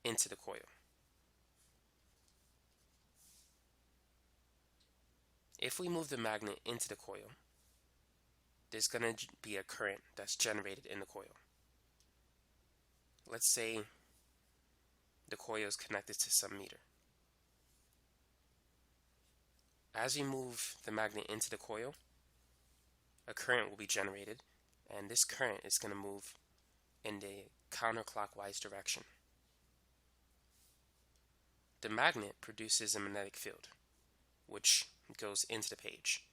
into the coil. If we move the magnet into the coil, there's going to be a current that's generated in the coil. Let's say the coil is connected to some meter. As we move the magnet into the coil, a current will be generated, and this current is going to move in the counterclockwise direction. The magnet produces a magnetic field, which goes into the page.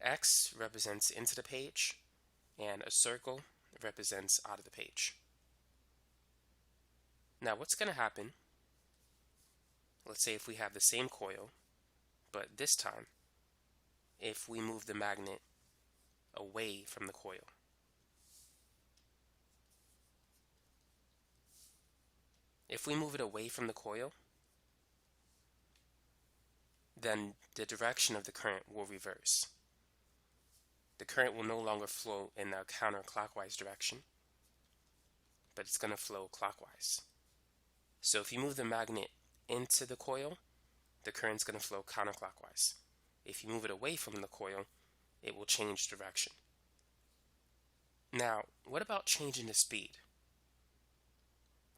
X represents into the page, and a circle represents out of the page. Now what's going to happen, let's say if we have the same coil, but this time if we move the magnet away from the coil. If we move it away from the coil, then the direction of the current will reverse. The current will no longer flow in a counterclockwise direction, but it's going to flow clockwise. So if you move the magnet into the coil, the current's going to flow counterclockwise. If you move it away from the coil, it will change direction. Now, what about changing the speed?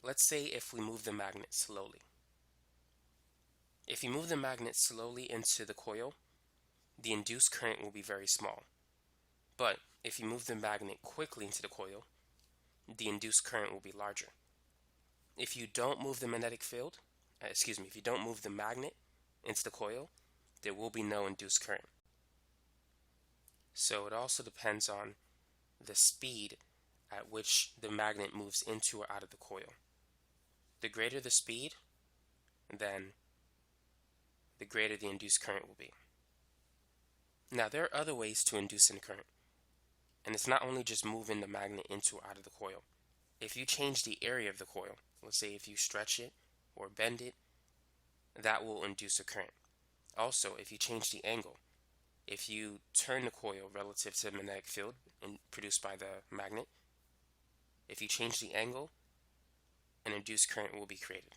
Let's say if we move the magnet slowly. If you move the magnet slowly into the coil, the induced current will be very small. But if you move the magnet quickly into the coil, the induced current will be larger. If you don't move the magnetic field, if you don't move the magnet into the coil, there will be no induced current. So it also depends on the speed at which the magnet moves into or out of the coil. The greater the speed, then the greater the induced current will be. Now there are other ways to induce a current, and it's not only just moving the magnet into or out of the coil. If you change the area of the coil, let's say if you stretch it or bend it, that will induce a current. Also, if you change the angle, if you turn the coil relative to the magnetic field produced by the magnet, if you change the angle, an induced current will be created.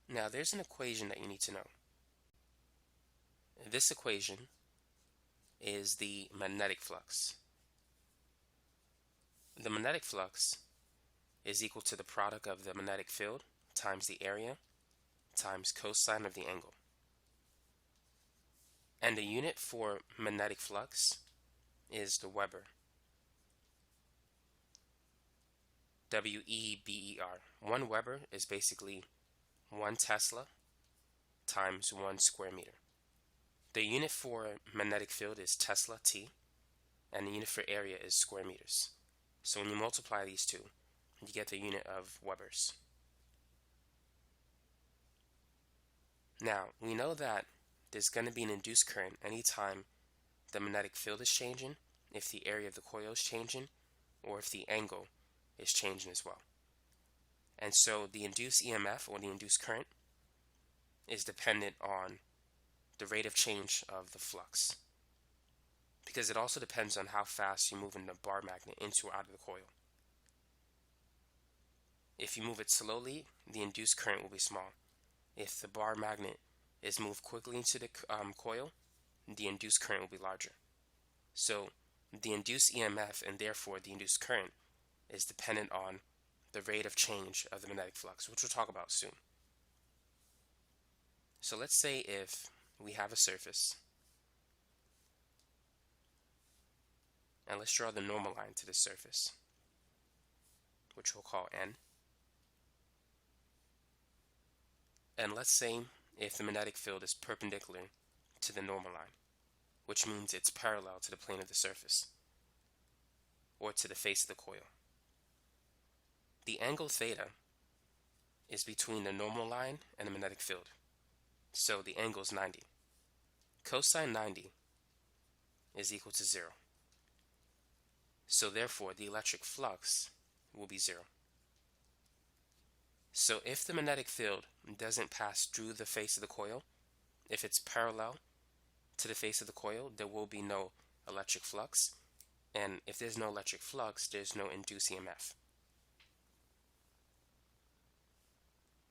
Now there's an equation that you need to know. This equation is the magnetic flux. The magnetic flux is equal to the product of the magnetic field times the area times cosine of the angle. And the unit for magnetic flux is the Weber. W-E-B-E-R. 1 Weber is basically 1 Tesla times 1 square meter. The unit for magnetic field is Tesla, T, and the unit for area is square meters. So when you multiply these two, you get the unit of Webers. Now, we know that there's going to be an induced current anytime the magnetic field is changing, if the area of the coil is changing, or if the angle is changing as well. And so the induced EMF, or the induced current, is dependent on the rate of change of the flux, because it also depends on how fast you move the bar magnet into or out of the coil. If you move it slowly, the induced current will be small. If the bar magnet is moved quickly into the coil, the induced current will be larger. So the induced EMF, and therefore the induced current, is dependent on the rate of change of the magnetic flux, which we'll talk about soon. So let's say if we have a surface, and let's draw the normal line to this surface, which we'll call N. And let's say if the magnetic field is perpendicular to the normal line, which means it's parallel to the plane of the surface, or to the face of the coil. The angle theta is between the normal line and the magnetic field, so the angle is 90. Cosine 90 is equal to 0. So therefore the electric flux will be 0. So if the magnetic field doesn't pass through the face of the coil, if it's parallel to the face of the coil, there will be no electric flux. And if there's no electric flux, there's no induced EMF.